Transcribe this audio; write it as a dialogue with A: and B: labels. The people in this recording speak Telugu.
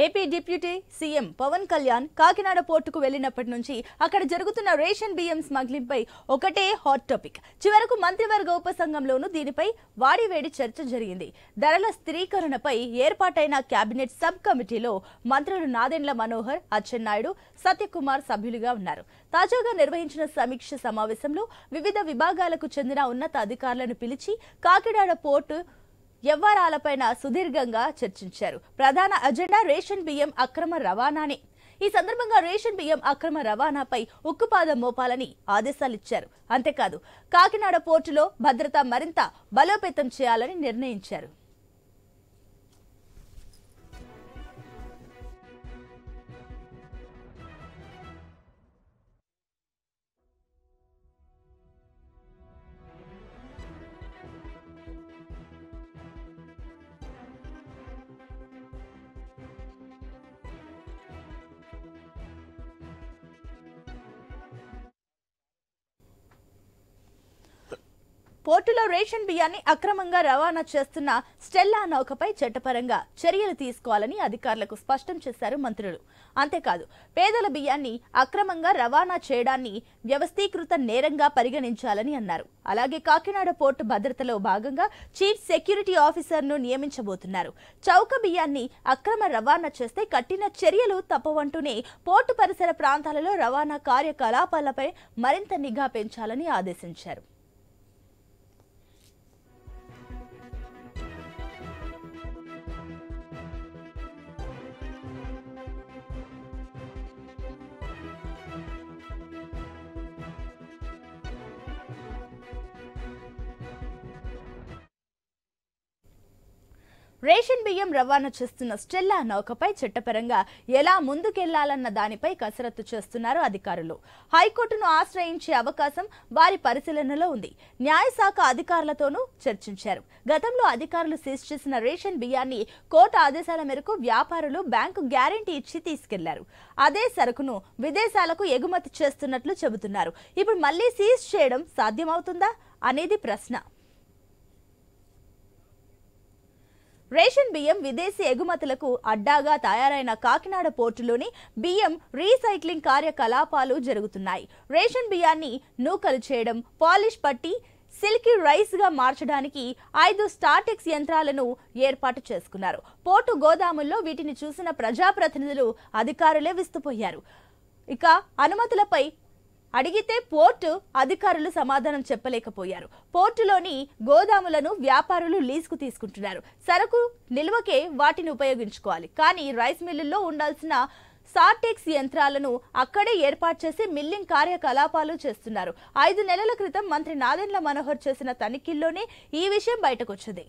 A: AP deputy CM Pawan Kalyan Kakinada పోర్టుకు వెళ్లినప్పటి నుంచి అక్కడ జరుగుతున్న రేషన్ బియ్యం స్మగ్లింగ్ పై ఒకటే హాట్ టాపిక్. చివరకు మంత్రివర్గ ఉపసంఘంలోనూ దీనిపై వాడివేడి చర్చ జరిగింది. ధరల స్థిరీకరణపై ఏర్పాటైన కేబినెట్ సబ్ కమిటీలో మంత్రులు నాదెండ్ల మనోహర్, అచ్చెన్నాయుడు, సత్యకుమార్ సభ్యులుగా ఉన్నారు. తాజాగా నిర్వహించిన సమీక్ష సమావేశంలో వివిధ విభాగాలకు చెందిన ఉన్నత అధికారులను పిలిచి కాకినాడ పోర్టు వ్యవహారాలపైన సుదీర్ఘంగా చర్చించారు. ప్రధాన అజెండా రేషన్ బియ్యం అక్రమ రవాణానే. ఈ సందర్భంగా రేషన్ బియ్యం అక్రమ రవాణాపై ఉక్కుపాదం మోపాలని ఆదేశాలిచ్చారు. అంతేకాదు కాకినాడ పోర్టులో భద్రత మరింత బలోపేతం చేయాలని నిర్ణయించారు. పోర్టులో రేషన్ బియ్యాన్ని అక్రమంగా రవాణా చేస్తున్న స్టెల్లా నౌకపై చట్టపరంగా చర్యలు తీసుకోవాలని అధికారులకు స్పష్టం చేశారు మంత్రులు. అంతేకాదు పేదల బియ్యాన్ని అక్రమంగా రవాణా చేయడాన్ని వ్యవస్థీకృత నేరంగా పరిగణించాలని అన్నారు. అలాగే కాకినాడ పోర్టు భద్రతలో భాగంగా చీఫ్ సెక్యూరిటీ ఆఫీసర్ను నియమించబోతున్నారు. చౌక బియ్యాన్ని అక్రమ రవాణా చేస్తే కఠిన చర్యలు తప్పవంటూనే పోర్టు పరిసర ప్రాంతాలలో రవాణా కార్యకలాపాలపై మరింత నిఘా పెంచాలని ఆదేశించారు. రేషన్ బియ్యం రవాణా చేస్తున్న స్టెల్లా నౌకపై చట్టపరంగా ఎలా ముందుకెళ్లాలన్న దానిపై కసరత్తు చేస్తున్నారు అధికారులు. హైకోర్టును ఆశ్రయించే అవకాశం వారి పరిశీలనలో ఉంది. న్యాయశాఖ అధికారులతోనూ చర్చించారు. గతంలో అధికారులు సీజ్ చేసిన రేషన్ బియ్యాన్ని కోర్టు ఆదేశాల మేరకు వ్యాపారులు బ్యాంకు గ్యారెంటీ ఇచ్చి తీసుకెళ్లారు. అదే సరుకును విదేశాలకు ఎగుమతి చేస్తున్నట్లు చెబుతున్నారు. ఇప్పుడు మళ్లీ సీజ్ చేయడం సాధ్యమవుతుందా అనేది ప్రశ్న. రేషన్ బియ్యం విదేశీ ఎగుమతులకు అడ్డాగా తయారైన కాకినాడ పోర్టులోని బియ్యం రీసైక్లింగ్ కార్యకలాపాలు జరుగుతున్నాయి. రేషన్ బియ్యాన్ని నూకలు చేయడం, పాలిష్ పట్టి సిల్కీ రైస్ గా మార్చడానికి 5 స్టార్టెక్స్ యంత్రాలను ఏర్పాటు చేసుకున్నారు. పోర్టు గోదాముల్లో వీటిని చూసిన ప్రజాప్రతినిధులు, అధికారులే విస్తుపోయారు. ఇక అనుమతులపై అడిగితే పోర్టు అధికారులు సమాధానం చెప్పలేకపోయారు. పోర్టులోని గోదాములను వ్యాపారులు లీజుకు తీసుకుంటున్నారు. సరుకు నిల్వకే వాటిని ఉపయోగించుకోవాలి. కానీ రైస్ మిల్లుల్లో ఉండాల్సిన సార్టెక్స్ యంత్రాలను అక్కడే ఏర్పాటు చేసి మిల్లింగ్ కార్యకలాపాలు చేస్తున్నారు. 5 నెలల క్రితం మంత్రి నాదెండ్ల మనోహర్ చేసిన తనిఖీల్లోనే ఈ విషయం బయటకొచ్చింది.